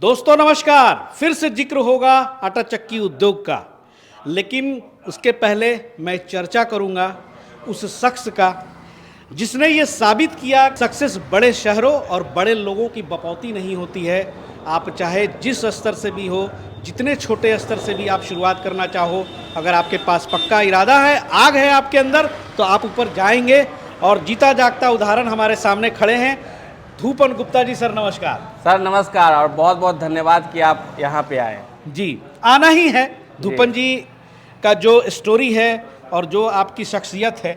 दोस्तों नमस्कार। फिर से जिक्र होगा आटा चक्की उद्योग का, लेकिन उसके पहले मैं चर्चा करूंगा उस शख्स का जिसने ये साबित किया सक्सेस बड़े शहरों और बड़े लोगों की बपौती नहीं होती है। आप चाहे जिस स्तर से भी हो, जितने छोटे स्तर से भी आप शुरुआत करना चाहो, अगर आपके पास पक्का इरादा है, आग है आपके अंदर, तो आप ऊपर जाएंगे। और जीता जागता उदाहरण हमारे सामने खड़े हैं धूपन गुप्ता जी। सर नमस्कार। सर नमस्कार और बहुत बहुत धन्यवाद कि आप यहाँ पे आए। जी, आना ही है। धूपन जी का जो स्टोरी है और जो आपकी शख्सियत है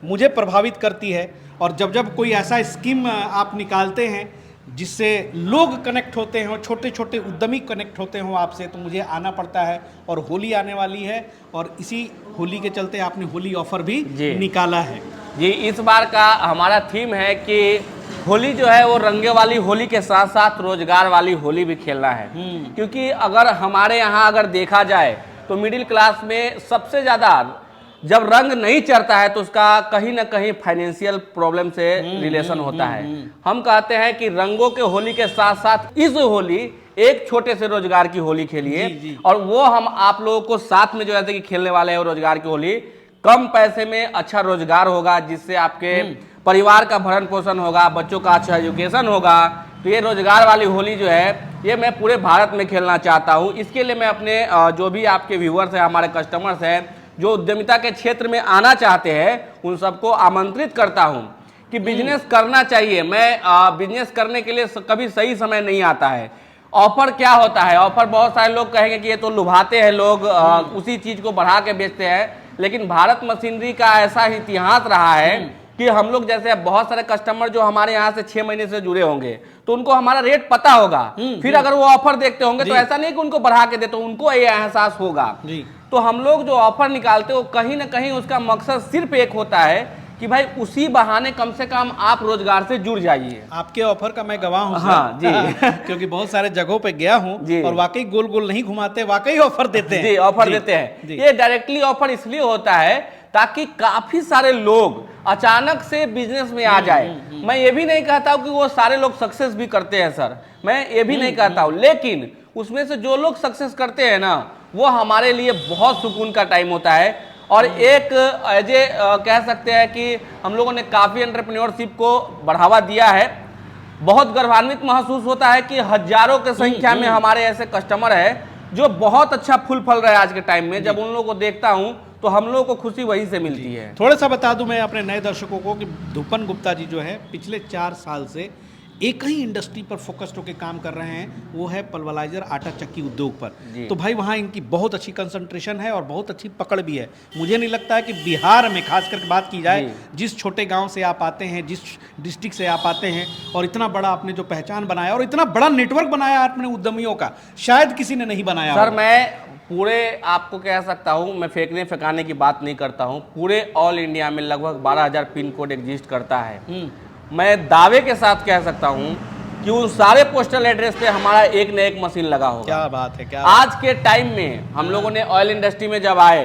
मुझे प्रभावित करती है। और जब जब कोई ऐसा स्कीम आप निकालते हैं जिससे लोग कनेक्ट होते हैं और छोटे छोटे उद्यमी कनेक्ट होते हों आपसे, तो मुझे आना पड़ता है। और होली आने वाली है और इसी होली के चलते आपने होली ऑफर भी निकाला है। जी, इस बार का हमारा थीम है कि होली जो है वो रंगे वाली होली के साथ साथ रोजगार वाली होली भी खेलना है। क्योंकि अगर हमारे यहाँ अगर देखा जाए तो मिडिल क्लास में सबसे ज़्यादा जब रंग नहीं चढ़ता है तो उसका कहीं ना कहीं फाइनेंशियल प्रॉब्लम से रिलेशन होता है। हम कहते हैं कि रंगों के होली के साथ साथ इस होली एक छोटे से रोजगार की होली खेलिए। और वो हम आप लोगों को साथ में जो है कि खेलने वाले हैं वो रोजगार की होली, कम पैसे में अच्छा रोजगार होगा, जिससे आपके परिवार का भरण पोषण होगा, बच्चों का अच्छा एजुकेशन होगा। तो ये रोजगार वाली होली जो है ये मैं पूरे भारत में खेलना चाहता हूँ। इसके लिए मैं अपने जो भी आपके व्यूअर्स हैं, हमारे कस्टमर्स हैं, जो उद्यमिता के क्षेत्र में आना चाहते हैं, उन सबको आमंत्रित करता हूं कि बिजनेस करना चाहिए। मैं बिजनेस करने के लिए कभी सही समय नहीं आता है। ऑफर क्या होता है? ऑफर बहुत सारे लोग कहेंगे कि ये तो लुभाते हैं लोग, उसी चीज को बढ़ा के बेचते हैं। लेकिन भारत मशीनरी का ऐसा इतिहास रहा है कि हम लोग जैसे बहुत सारे कस्टमर जो हमारे यहाँ से 6 महीने से जुड़े होंगे तो उनको हमारा रेट पता होगा। फिर अगर वो ऑफर देखते होंगे तो ऐसा नहीं कि उनको बढ़ा के दे, तो उनको ये एहसास होगा। तो हम लोग जो ऑफर निकालते हो कहीं ना कहीं उसका मकसद सिर्फ एक होता है कि भाई उसी बहाने कम से कम आप रोजगार से जुड़ जाइए। आपके ऑफर का मैं गवाह हूँ। हाँ जी क्योंकि बहुत सारे जगहों पे गया हूँ और वाकई गोल गोल नहीं घुमाते, वाकई ऑफर देते हैं। जी, ऑफर देते हैं। ये डायरेक्टली ऑफर इसलिए होता है ताकि काफी सारे लोग अचानक से बिजनेस में आ जाए। मैं ये भी नहीं कहता हूँ कि वो सारे लोग सक्सेस भी करते हैं सर, मैं ये भी नहीं कहता हूँ, लेकिन उसमें से जो लोग सक्सेस करते हैं ना, वो हमारे लिए बहुत सुकून का टाइम होता है। और एक कह सकते हैं कि हम लोगों ने काफ़ी एंटरप्रेन्योरशिप को बढ़ावा दिया है। बहुत गर्वान्वित महसूस होता है कि हजारों की संख्या में हमारे ऐसे कस्टमर है जो बहुत अच्छा फूल फल रहा है आज के टाइम में। जब उन लोगों को देखता हूं तो हम लोगों को खुशी वहीं से मिलती है। थोड़ा सा बता दूं मैं अपने नए दर्शकों को कि धूपन गुप्ता जी जो है पिछले 4 साल से एक ही इंडस्ट्री पर फोकस्ड होकर काम कर रहे हैं, वो है पल्वराइजर आटा चक्की उद्योग पर। तो भाई वहाँ इनकी बहुत अच्छी कंसंट्रेशन है और बहुत अच्छी पकड़ भी है। मुझे नहीं लगता है कि बिहार में खास करके बात की जाए, जिस छोटे गांव से आप आते हैं, जिस डिस्ट्रिक्ट से आप आते हैं, और इतना बड़ा आपने जो पहचान बनाया और इतना बड़ा नेटवर्क बनाया आपने उद्यमियों का, शायद किसी ने नहीं बनाया। सर मैं पूरे आपको कह सकता हूँ, मैं फेंकने फेंकाने की बात नहीं करता हूँ, पूरे ऑल इंडिया में लगभग 12,000 पिन कोड एग्जिस्ट करता है। मैं दावे के साथ कह सकता हूं कि उन सारे पोस्टल एड्रेस पे हमारा एक न एक मशीन लगा होगा। क्या बात है, क्या आज के टाइम में हम लोगों ने ऑयल इंडस्ट्री में जब आए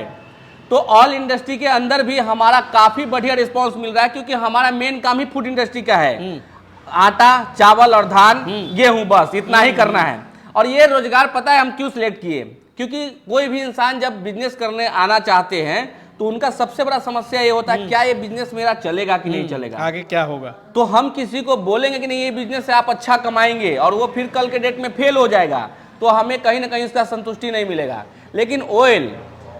तो ऑयल इंडस्ट्री के अंदर भी हमारा काफी बढ़िया रिस्पांस मिल रहा है, क्योंकि हमारा मेन काम ही फूड इंडस्ट्री का है। आटा, चावल और धान, गेहूं, बस इतना ही करना है। और ये रोजगार पता है हम क्यों सिलेक्ट किए? क्योंकि कोई भी इंसान जब बिजनेस करने आना चाहते हैं तो उनका सबसे बड़ा समस्या ये होता है क्या ये बिजनेस मेरा चलेगा कि नहीं चलेगा, आगे क्या होगा। तो हम किसी को बोलेंगे कि नहीं ये बिजनेस से आप अच्छा कमाएंगे और वो फिर कल के डेट में फेल हो जाएगा, तो हमें कहीं ना कहीं उसका संतुष्टि नहीं मिलेगा। लेकिन ऑयल,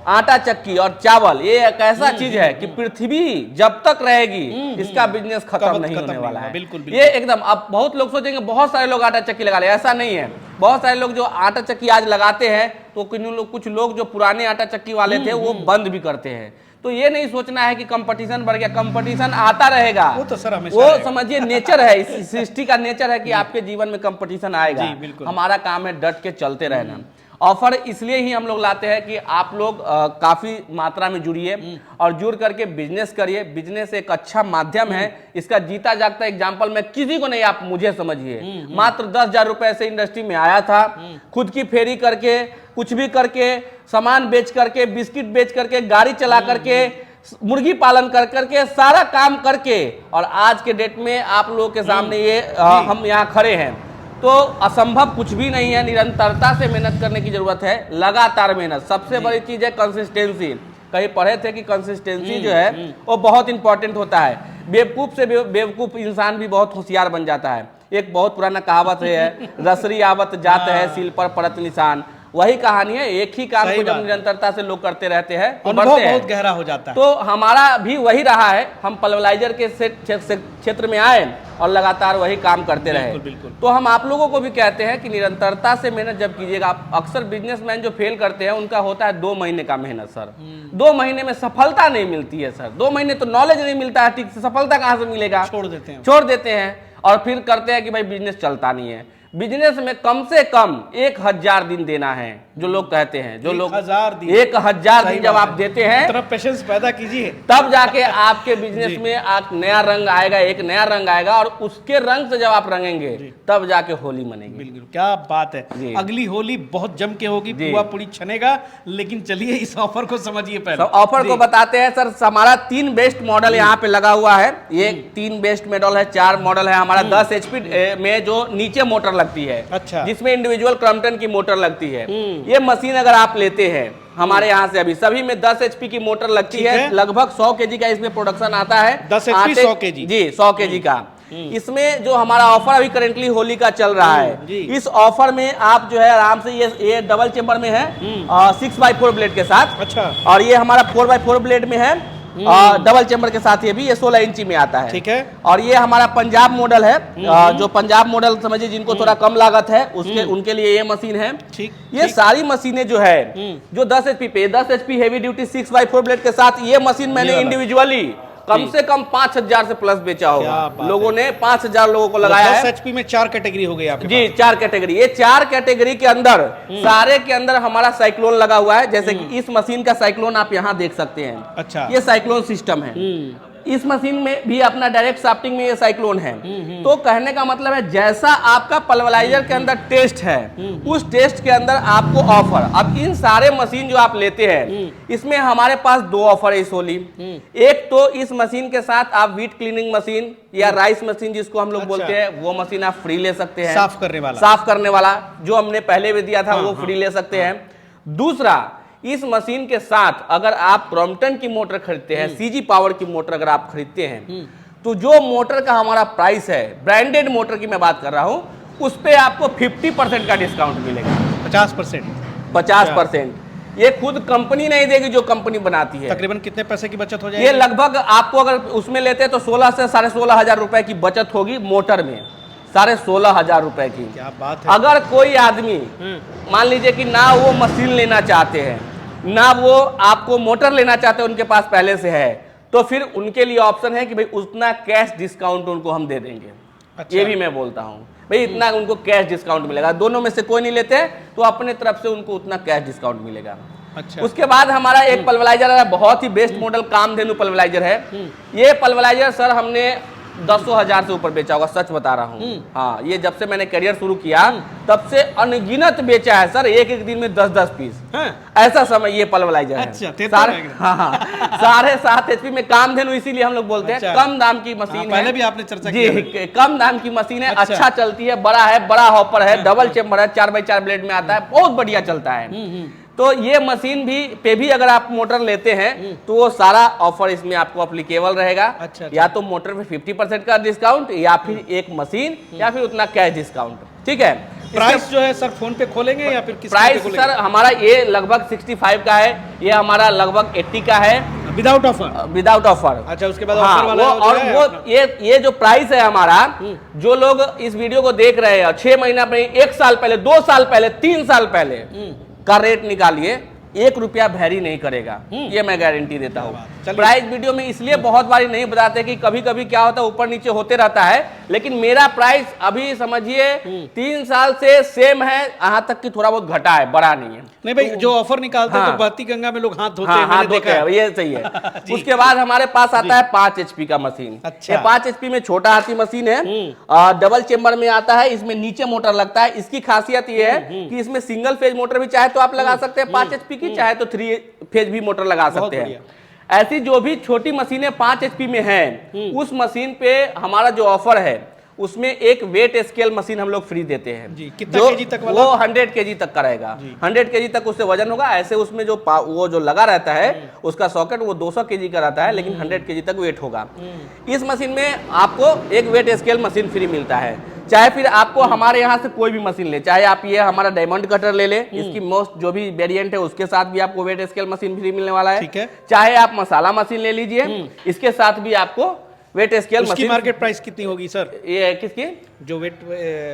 आटा चक्की और चावल ये एक ऐसा चीज है कि पृथ्वी जब तक रहेगी इसका बिजनेस खत्म नहीं होने वाला है। बिल्कुल। ये एकदम, अब बहुत लोग सोचेंगे बहुत सारे लोग आटा चक्की लगा ले, ऐसा नहीं है। बहुत सारे लोग जो आटा चक्की आज लगाते हैं तो कुछ लोग जो पुराने आटा चक्की वाले थे वो बंद भी करते हैं। तो ये नहीं सोचना है कि कंपटीशन बढ़ गया, कंपटीशन आता रहेगा। वो तो सर हमेशा वो समझिए नेचर है, इस सृष्टि का नेचर है कि आपके जीवन में कंपटीशन आएगा। हमारा काम है डट के चलते रहना। ऑफर इसलिए ही हम लोग लाते हैं कि आप लोग काफी मात्रा में जुड़िए और जुड़ करके बिजनेस करिए। बिजनेस एक अच्छा माध्यम है, इसका जीता जागता एग्जांपल मैं किसी को नहीं, आप मुझे समझिए। मात्र 10,000 रुपए से इंडस्ट्री में आया था, खुद की फेरी करके, कुछ भी करके, सामान बेच करके, बिस्किट बेच करके, गाड़ी चला करके, मुर्गी पालन कर करके, सारा काम करके, और आज के डेट में आप लोगों के सामने ये हम यहाँ खड़े हैं। तो असंभव कुछ भी नहीं है, निरंतरता से मेहनत करने की जरूरत है, लगातार मेहनत। सबसे बड़ी चीज है कंसिस्टेंसी। कहीं पढ़े थे कि कंसिस्टेंसी जो है वो बहुत इंपॉर्टेंट होता है। बेवकूफ से बेवकूफ इंसान भी बहुत होशियार बन जाता है। एक बहुत पुराना कहावत है, रसरी आवत जात है सील पर पड़त निशान। वही कहानी है, एक ही काम को जब निरंतरता से लोग करते रहते हैं तो बढ़ते हैं, बहुत गहरा हो जाता है। तो हमारा भी वही रहा है। हम पल्वलाइजर के क्षेत्र में आए और लगातार वही काम करते रहे। बिल्कुल। तो हम आप लोगों को भी कहते हैं कि निरंतरता से मेहनत जब कीजिएगा। अक्सर बिजनेसमैन जो फेल करते हैं उनका होता है 2 महीने का मेहनत सर। 2 महीने में सफलता नहीं मिलती है सर। 2 महीने तो नॉलेज नहीं मिलता है ठीक से, सफलता कहाँ से मिलेगा? छोड़ देते हैं और फिर करते हैं कि भाई बिजनेस चलता नहीं है। बिजनेस में कम से कम 1000 दिन देना है, जो लोग कहते हैं, जो लोग 1000 दिन जब आप देते हैं, इतना पेशेंस पैदा कीजिए, तब जाके आपके बिजनेस में एक नया रंग आएगा, एक नया रंग आएगा, और उसके रंग से जब आप रंगेंगे तब जाके होली मनेगी। बिल्कुल, क्या बात है। अगली होली बहुत जम के होगी, पुआ पूरी छनेगा। लेकिन चलिए इस ऑफर को समझिए पहले। ऑफर को बताते हैं सर। हमारा 3 बेस्ट मॉडल यहाँ पे लगा हुआ है। ये 3 बेस्ट मॉडल है, 4 मॉडल है हमारा। 10 HP में जो नीचे मोटर लगती है, अच्छा, जिसमें इंडिविजुअल क्रॉम्पटन की मोटर लगती है। ये मशीन अगर आप लेते हैं हमारे यहाँ से, अभी सभी में 10 HP की मोटर लगती है। लगभग 100 kg का इसमें प्रोडक्शन आता है। 10 HP 100 kg जी, 100 kg का। इसमें जो हमारा ऑफर अभी करेंटली होली का चल रहा है, इस ऑफर में आप जो है आराम से, ये डबल चेम्बर में है 6x4 ब्लेड के साथ। अच्छा। और ये हमारा 4x4 ब्लेड में है डबल चेम्बर के साथ। ये भी, ये 16 इंची में आता है। ठीक है। और ये हमारा पंजाब मॉडल है। जो पंजाब मॉडल समझिए, जिनको थोड़ा कम लागत है उनके लिए ये मशीन है। ये सारी मशीनें जो है जो 10 HP पे, 10 HP heavy duty 6x4 blade के साथ, ये मशीन मैंने इंडिविजुअली कम से कम 5000 से प्लस बेचा होगा। लोगों ने 5000 लोगों को लगाया है। 10 HP में 4 कैटेगरी हो गई आपके जी, 4 कैटेगरी। ये 4 कैटेगरी के अंदर सारे के अंदर हमारा साइक्लोन लगा हुआ है। जैसे कि इस मशीन का साइक्लोन आप यहाँ देख सकते हैं। अच्छा, ये साइक्लोन सिस्टम है। इस मशीन में भी अपना डायरेक्ट शाफ्टिंग में ये साइक्लोन है। तो कहने का मतलब है, जैसा आपका पल्वलाइजर के अंदर टेस्ट है, उस टेस्ट के अंदर आपको ऑफर। अब इन सारे मशीन जो आप लेते हैं, इसमें हमारे पास 2 ऑफर है इस होली। एक तो इस मशीन के साथ आप व्हीट क्लीनिंग मशीन या राइस मशीन जिसको हम लोग बोलते हैं, वो मशीन आप फ्री ले सकते हैं। साफ करने वाला जो हमने पहले भी दिया था, वो फ्री ले सकते हैं। दूसरा, इस मशीन के साथ अगर आप क्रॉम्पटन की मोटर खरीदते हैं, CG पावर की मोटर अगर आप खरीदते हैं, तो जो मोटर का हमारा प्राइस है, ब्रांडेड मोटर की मैं बात कर रहा हूं, उस पे आपको 50% का डिस्काउंट मिलेगा। 50%। ये खुद कंपनी नहीं देगी, जो कंपनी बनाती है। तकरीबन कितने पैसे की बचत हो जाएगी? ये लगभग आपको अगर उसमें लेते हैं तो 16 से 16,500 रुपए की बचत होगी मोटर में। 16,500 रुपए की। क्या बात है। अगर कोई आदमी मान लीजिए कि ना वो मशीन लेना चाहते हैं, ना वो आपको मोटर लेना चाहते हैं, उनके पास पहले से है, तो फिर उनके लिए ऑप्शन है कि भाई उतना कैश डिस्काउंट उनको हम दे देंगे। अच्छा। ये भी मैं बोलता हूँ भाई, इतना उनको कैश डिस्काउंट मिलेगा। दोनों में से कोई नहीं लेते तो अपने तरफ से उनको उतना कैश डिस्काउंट मिलेगा। अच्छा। उसके बाद हमारा एक पल्वलाइजर है, बहुत ही बेस्ट मॉडल कामधेनु पल्वलाइजर है। ये पल्वलाइजर सर हमने 10,000 से ऊपर बेचा होगा, सच बता रहा हूँ। हाँ, ये जब से मैंने करियर शुरू किया तब से अनगिनत बेचा है सर। एक दिन में 10-10 पीस। ऐसा समय ये पल्वलाइजर है। अच्छा, साढ़े 7 HP में कामधेनु, इसीलिए हम लोग बोलते हैं कम दाम की मशीन है। पहले भी आपने चर्चा की जी, कम दाम की मशीन है। अच्छा चलती है, बड़ा है, बड़ा हॉपर है, डबल चेम्बर है, 4x4 ब्लेड में आता है, बहुत बढ़िया चलता है। तो ये मशीन पे भी अगर आप मोटर लेते हैं तो वो सारा ऑफर इसमें आपको एप्लीकेबल रहेगा। अच्छा। या तो मोटर पे 50% का डिस्काउंट, या फिर एक मशीन, या फिर उतना कैश डिस्काउंट। ठीक है। प्राइस जो है सर फोन पे खोलेंगे या फिर किस प्राइस सर हमारा ये लगभग 65 का है, ये हमारा लगभग 80 का है विदाउट ऑफर। अच्छा, उसके बाद ऑफर वाला और वो ये जो प्राइस है हमारा, जो लोग इस वीडियो को देख रहे हैं 6 महीना पहले, 1 साल पहले, 2 साल पहले, 3 साल पहले का रेट निकालिए, 1 रुपया वैरी नहीं करेगा। ये मैं गारंटी देता हूँ। प्राइस वीडियो में इसलिए बहुत बारी नहीं बताते कि कभी कभी क्या होता है, ऊपर नीचे होते रहता है, लेकिन मेरा प्राइस अभी समझिए 3 साल से सेम है, यहाँ तक कि थोड़ा बहुत घटा है, बड़ा नहीं है। नहीं भाई, जो ऑफर निकालते हैं तो बहती गंगा में लोग हाथ धोते हैं, मैंने देखा है। ये सही है। उसके बाद हमारे पास आता है 5 HP का मशीन। अच्छा। ये 5 HP में छोटा हाथी मशीन है, डबल चेम्बर में आता है, इसमें नीचे मोटर लगता है। इसकी खासियत ये है कि इसमें सिंगल फेज मोटर भी चाहे तो आप लगा सकते हैं 5 HP की, चाहे तो 3 फेज भी मोटर लगा सकते हैं। ऐसी जो भी छोटी मशीनें 5 HP में हैं, उस मशीन पे हमारा जो ऑफर है उसमें एक वेट स्केल मशीन हम लोग फ्री देते हैं जी। कितना केजी तक वाला? वो 100 केजी तक का रहेगा। 100 केजी तक उससे वजन होगा। ऐसे उसमें जो वो जो लगा रहता है उसका सॉकेट वो 200 केजी का रहता है, लेकिन 100 केजी तक वेट होगा। इस मशीन में आपको एक वेट स्केल मशीन फ्री मिलता है। चाहे फिर आपको हमारे यहाँ से कोई भी मशीन ले, चाहे आप ये हमारा डायमंड कटर ले ले, इसकी मोस्ट जो भी वेरिएंट है उसके साथ भी आपको वेट स्केल मशीन फ्री मिलने वाला है। ठीक है। चाहे आप मसाला मशीन ले लीजिए, इसके साथ भी आपको वेट स्केल उसकी मशीन। मार्केट प्राइस कितनी होगी सर? ये किसकी? जो वेट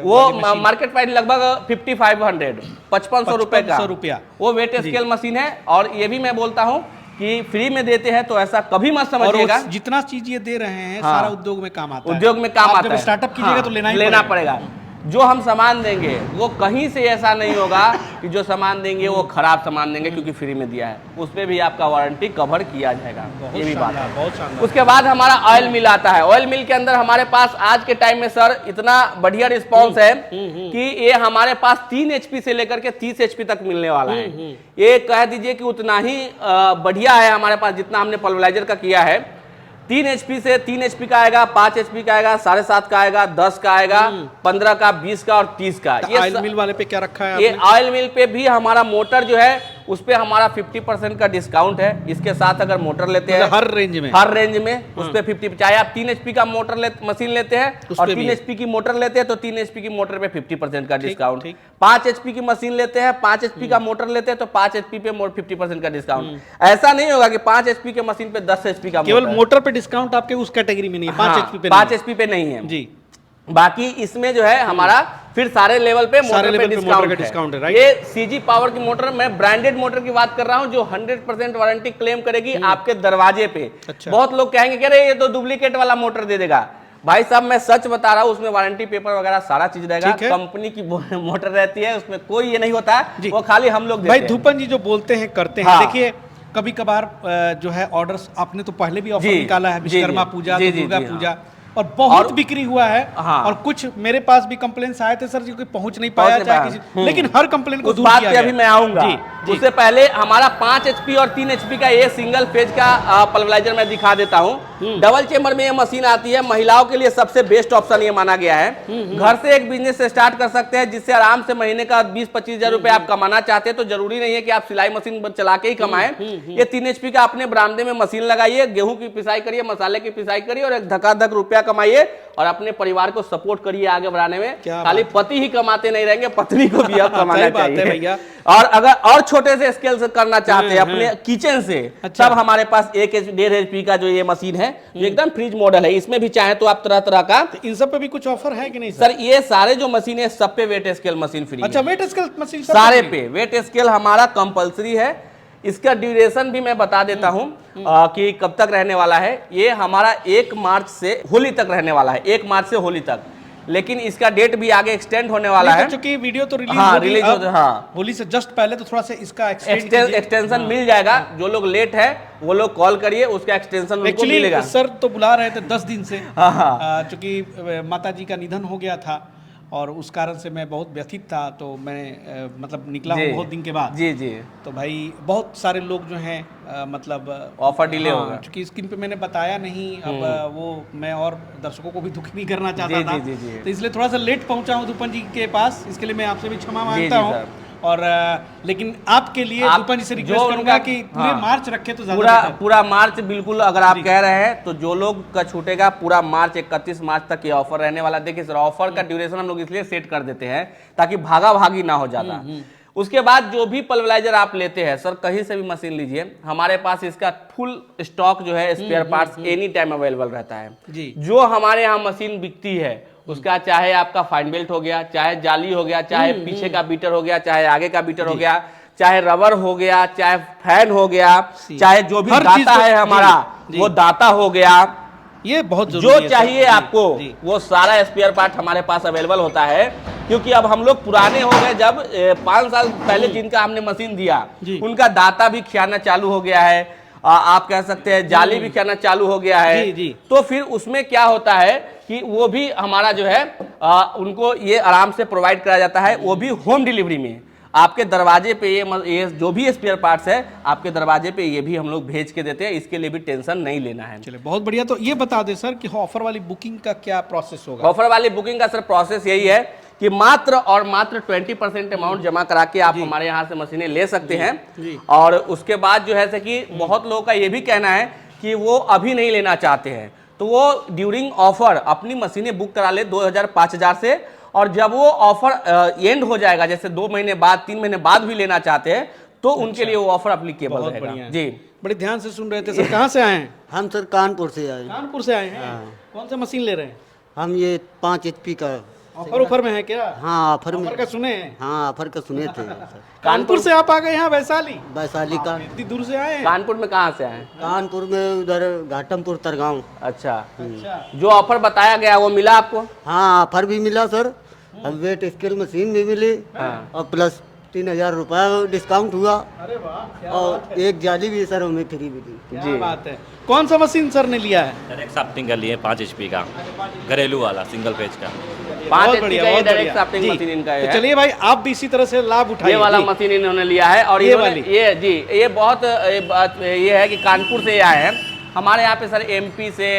वो मार्केट प्राइस लगभग 5500 5500 रुपए का रुपया वो वेट स्केल मशीन है। और ये भी मैं बोलता हूँ कि फ्री में देते हैं तो ऐसा कभी मत समझिएगा। जितना चीज ये दे रहे हैं हाँ, सारा उद्योग में काम आता है। उद्योग में काम आप आता जब है। स्टार्टअप कीजिएगा तो लेना पड़ेगा। जो हम सामान देंगे वो कहीं से ऐसा नहीं होगा कि जो सामान देंगे वो खराब सामान देंगे क्योंकि फ्री में दिया है, उस पर भी आपका वारंटी कवर किया जाएगा। ये भी बात है। बहुत शानदार। उसके बाद हमारा ऑयल मिल आता है। ऑयल मिल के अंदर हमारे पास आज के टाइम में सर इतना बढ़िया रिस्पॉन्स है कि ये हमारे पास 3 HP से लेकर के 30 HP तक मिलने वाला है। ये कह दीजिए कि उतना ही बढ़िया है हमारे पास जितना हमने पल्वराइजर का किया है। 3 HP से 3 HP का आएगा, 5 HP का आएगा, 7.5 का आएगा, 10 का आएगा, 15 का, 20 का और 30 का। ये ऑयल मिल वाले पे क्या रखा है ये आपने? ऑयल मिल पे भी हमारा मोटर जो है उस पे हमारा 50% का डिस्काउंट है। इसके साथ अगर मोटर लेते हैं हर रेंज में उस पे 50, चाहे आप 3 HP का मोटर मशीन लेते हैं और 3 HP की मोटर लेते हैं तो 3 HP की मोटर पे 50% का डिस्काउंट। 5 HP की मशीन लेते हैं, 5 HP का मोटर लेते हैं तो 5 HP पे 50% का डिस्काउंट। ऐसा नहीं होगा कि 5 HP के मशीन पे 10 HP का केवल मोटर पे डिस्काउंट आपके उस कैटेगरी में नहीं है, 5 HP पे 5 HP पे नहीं है जी। बाकी इसमें जो है हमारा फिर सारे लेवल पे मोटर पे डिस्काउंट है। राइट। ये CG पावर की मोटर, मैं ब्रांडेड मोटर की बात कर रहा हूं जो 100% वारंटी क्लेम करेगी आपके दरवाजे पे। अच्छा। बहुत लोग कहेंगे कि अरे ये तो डुप्लीकेट वाला मोटर दे देगा। भाई साहब मैं सच बता रहा हूं, उसमें वारंटी पेपर वगैरह सारा चीज रहेगा। कंपनी की मोटर रहती है, उसमें कोई ये नहीं होता है, वो खाली हम लोग भाई धूपन जी जो बोलते हैं करते हैं। हाँ। देखिए कभी कभार जो है ऑर्डर्स आपने तो पहले भी ऑफर निकाला है, विश्वकर्मा पूजा, दुर्गा पूजा, और बहुत बिक्री हुआ है। हाँ। और कुछ मेरे पास भी कंप्लेंट्स आए थे सर जी, कोई पहुंच नहीं पाया चाहे किसी, लेकिन हर कंप्लेंट को दूर किया गया। अभी मैं आऊंगा। उससे पहले हमारा 5 HP और 3 HP का ये सिंगल फेज का पल्वराइजर मैं दिखा देता हूँ। डबल चेम्बर में ये मशीन आती है, महिलाओं के लिए सबसे बेस्ट ऑप्शन ये माना गया है। घर से एक बिजनेस स्टार्ट कर सकते हैं जिससे आराम से महीने का 20-25 हजार रुपए आप कमाना चाहते हैं तो जरूरी नहीं है कि आप सिलाई मशीन चला के ही कमाएं। ये 3 HP का अपने बरामदे में मशीन लगाइए, गेहूं की पिसाई करिए, मसाले की पिसाई करिए और एक धकाधक रुपया कमाइए और अपने परिवार को सपोर्ट करिए आगे बढ़ाने में। खाली पति ही कमाते नहीं रहेंगे, पत्नी को भी अब कमाना चाहिए भैया। और अगर और छोटे से स्केल से करना चाहते हैं अपने किचन से, तब हमारे पास 1.5 HP का जो ये मशीन है जो एकदम फ्रिज मॉडल है, इसमें भी चाहे तो आप तरह तरह का। इन सब पे भी कुछ ऑफर है कि नहीं सर? ये सारे जो मशीन है सब पे वेट स्केल मशीन फ्री। अच्छा, वेट स्केल मशीन सारे पे वेट स्केल हमारा कंपलसरी है। इसका ड्यूरेशन भी मैं बता देता हूं कि कब तक रहने वाला है। ये हमारा 1 मार्च से होली तक रहने वाला है, 1 मार्च से होली तक, लेकिन इसका डेट भी आगे एक्सटेंड होने वाला है। चूंकि वीडियो तो रिलीज होली से जस्ट पहले, तो थोड़ा सा इसका एक्सटेंशन मिल जाएगा। जो लोग लेट है वो लोग कॉल करिए, उसका एक्सटेंशन उनको मिलेगा। सर तो बुला रहे थे 10 दिन से, चूंकि माता जी का निधन हो गया था और उस कारण से मैं बहुत व्यथित था, तो मैं मतलब निकला हूँ बहुत दिन के बाद। जी जी। तो भाई बहुत सारे लोग जो हैं मतलब ऑफर डिले होगा, क्योंकि स्क्रीन पे मैंने बताया नहीं। अब वो मैं और दर्शकों को भी दुखी नहीं करना चाहता था, तो इसलिए थोड़ा सा लेट पहुंचा हूँ धूपन जी के पास। इसके लिए मैं आपसे भी क्षमा मांगता हूँ। और लेकिन आपके लिए धूपन जी से रिक्वेस्ट करूंगा कि पूरे मार्च रखे तो पूरा मार्च बिल्कुल, अगर आप कह रहे हैं तो जो लोग का छूटेगा पूरा मार्च, 31 मार्च तक ये ऑफर रहने वाला। देखिए सर, ऑफर का ड्यूरेशन हम लोग इसलिए सेट कर देते हैं ताकि भागा भागी ना हो जाता। उसके बाद जो भी पल्वराइजर आप लेते हैं सर, कहीं से भी मशीन लीजिए, हमारे पास इसका फुल स्टॉक जो है spare parts any time available रहता है जी। जो हमारे यहाँ मशीन बिकती है उसका, चाहे आपका फाइन बेल्ट हो गया, चाहे जाली हो गया, चाहे पीछे का बीटर हो गया, चाहे आगे का बीटर हो गया, चाहे रबर हो गया, चाहे फैन हो गया, चाहे जो भी दाता है हमारा वो दाता हो गया, ये बहुत जो चाहिए आपको वो सारा स्पेयर पार्ट हमारे पास अवेलेबल होता है। क्योंकि अब हम लोग पुराने हो गए, जब 5 साल पहले जिनका हमने मशीन दिया उनका दाता भी खियाना चालू हो गया है, आप कह सकते हैं जाली भी खियाना चालू हो गया है। तो फिर उसमें क्या होता है कि वो भी हमारा जो है उनको ये आराम से प्रोवाइड कराया जाता है, वो भी होम डिलीवरी में। आपके दरवाजे पे ये जो भी स्पेयर पार्ट्स है आपके दरवाजे पे ये भी हम लोग भेज के देते हैं, इसके लिए भी टेंशन नहीं लेना है। चलिए बहुत बढ़िया। तो ये बता दें सर कि ऑफर वाली बुकिंग का क्या प्रोसेस होगा? ऑफर वाली बुकिंग का सर प्रोसेस यही है कि मात्र और मात्र 20% अमाउंट जमा करा के आप हमारे यहाँ से मशीनें ले सकते हैं। और उसके बाद जो है से कि बहुत लोगों का ये भी कहना है कि वो अभी नहीं लेना चाहते हैं, तो वो ड्यूरिंग ऑफर अपनी मशीनें बुक करा ले 2000-5000 से, और जब वो ऑफर एंड हो जाएगा, जैसे 2 महीने बाद 3 महीने बाद भी लेना चाहते हैं, तो उनके लिए वो ऑफर अप्लीकेबल रहेगा। जी बड़े ध्यान से सुन रहे थे सर। कहाँ से आए हैं? हम सर कानपुर से आए। कानपुर से आए हैं। कौन सा मशीन ले रहे हैं? हम ये 5 HP का। ऑफर में है क्या? हाँ ऑफर में। ऑफर का सुने हैं? हाँ ऑफर का सुने थे सर। कानपुर से आप आ गए यहाँ वैशाली? वैशाली का। इतनी दूर से आए हैं? कानपुर में कहाँ से आए? कानपुर में उधर घाटमपुर तरगांव। अच्छा, जो ऑफर बताया गया वो मिला आपको? हाँ ऑफर भी मिला सर, वेट स्केल मशीन भी मिली, और प्लस 3000 रुपया डिस्काउंट हुआ। अरे वाह, और एक जाली भी सर हमें फ्री मिली। क्या बात है। कौन सा मशीन सर ने लिया है? डायरेक्ट शाफ्टिंग का लिए 5 HP का घरेलू वाला सिंगल पेज का। 5 बहुत HP बढ़िया, का ये बहुत डायरेक्ट बढ़िया। शाफ्टिंग जी। मशीन इनका तो है। चलिए भाई आप भी इसी तरह से लाभ उठाइए। ये वाला जी। मशीन इन्होंने लिया है, और ये इन्होंने वाली? ये जी ये बहुत ये है कि कानपुर से आए हैं। हमारे यहाँ पे सर MP से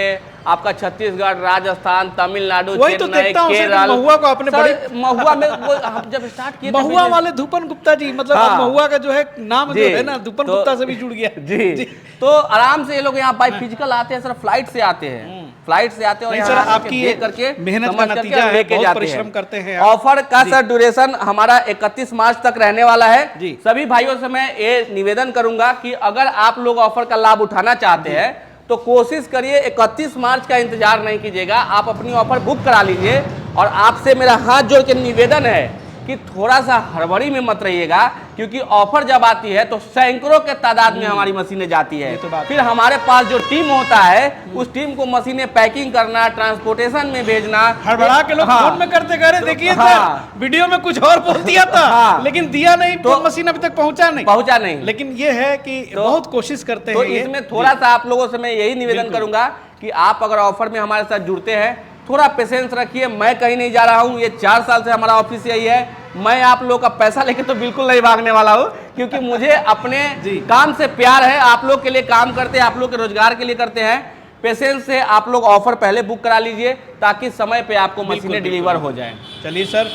आपका छत्तीसगढ़, राजस्थान, तमिलनाडु, वही तो चेन्नई, देखता हूँ सर, केरल। महुआ को आपने सर, बड़े महुआ में हम जब स्टार्ट किए थे महुआ business- वाले धूपन गुप्ता जी, मतलब हाँ। महुआ का जो है नाम जो जी, है ना धूपन तो- गुप्ता से भी जुड़ गया। जी तो आराम से ये लोग यहाँ बाई फिजिकल आते हैं सर, फ्लाइट से आते हैं, फ्लाइट से आते हैं और नहीं यहाँ सर, आपकी देख करके मेहनत का समझ करके नतीजा है, लेके बहुत जाते परिश्रम हैं। करते हैं आप। ऑफर का सर ड्यूरेशन हमारा 31 मार्च तक रहने वाला है। जी। सभी भाइयों से मैं ये निवेदन करूंगा कि अगर आप लोग ऑफर का लाभ उठाना चाहते हैं तो कोशिश करिए 31 मार्च का इंतजार नहीं कीजिएगा, आप अपनी ऑफर बुक करा लीजिए। और आपसे मेरा हाथ जोड़ के निवेदन है कि थोड़ा सा हड़बड़ी में मत रहिएगा, क्योंकि ऑफर जब आती है तो सैकड़ों के तादाद में हमारी मशीनें जाती है। ये तो बात फिर हमारे पास जो टीम होता है उस टीम को मशीनें पैकिंग करना, ट्रांसपोर्टेशन में भेजना, हड़बड़ा के लोग हाँ। फोन में करते कह रहे देखिए हाँ। सर वीडियो में कुछ और बोल दिया था, हाँ। लेकिन दिया नहीं, तो मशीन अभी तक पहुंचा नहीं। लेकिन ये है कि बहुत कोशिश करते तो हैं ये। इसमें थोड़ा सा आप लोगों से मैं यही निवेदन करूंगा कि आप अगर ऑफर में हमारे साथ जुड़ते हैं थोड़ा पेशेंस रखिए। मैं कहीं नहीं जा रहा हूं, ये 4 साल से हमारा ऑफिस यही है। मैं आप लोगों का पैसा लेके तो बिल्कुल नहीं भागने वाला हूं, क्योंकि मुझे अपने काम से प्यार है। आप लोग के लिए काम करते हैं, आप लोग के रोजगार के लिए करते हैं। पेशेंस से आप लोग ऑफर पहले बुक करा लीजिए ताकि समय पे आपको मशीनें डिलीवर हो जाएं। चलिए सर,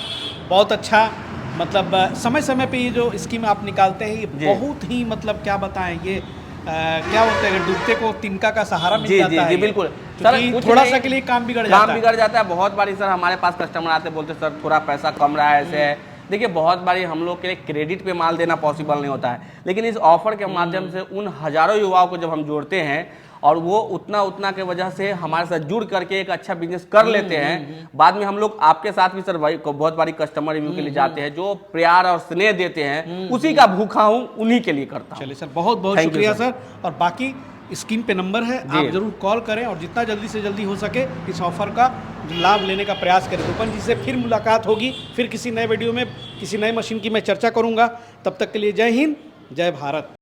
बहुत अच्छा। मतलब समय समय पे ये जो स्कीम आप निकालते हैं ये बहुत ही मतलब क्या बताएं, ये क्या बोलते हैं, डूबते को तिनका का सहारा मिल जाता है। जी बिल्कुल सर, कुछ थोड़ा नहीं, सा के लिए काम बिगड़ जाता है। काम बिगड़ जाता है। बहुत बारी सर हमारे पास कस्टमर आते बोलते सर थोड़ा पैसा कम रहा है, ऐसे है। देखिए बहुत बारी हम लोग के लिए क्रेडिट पे माल देना पॉसिबल नहीं होता है, लेकिन इस ऑफर के माध्यम से उन हजारों युवाओं को जब हम जोड़ते हैं और वो उतना के वजह से हमारे साथ जुड़ करके एक अच्छा बिजनेस कर लेते हैं, बाद में हम लोग आपके साथ भी सर भाई बहुत बारी कस्टमर रिव्यू के लिए जाते हैं, जो प्यार और स्नेह देते हैं उसी का भूखा हूँ, उन्हीं के लिए करता हूँ। चलिए सर, बहुत बहुत Thank you, शुक्रिया sir। सर। और बाकी स्क्रीन पे नंबर है, जी। आप जरूर कॉल करें और जितना जल्दी से जल्दी हो सके इस ऑफर का लाभ लेने का प्रयास करें। रूपन जी से फिर मुलाकात होगी, फिर किसी नए वीडियो में किसी नए मशीन की मैं चर्चा करूंगा। तब तक के लिए जय हिंद, जय भारत।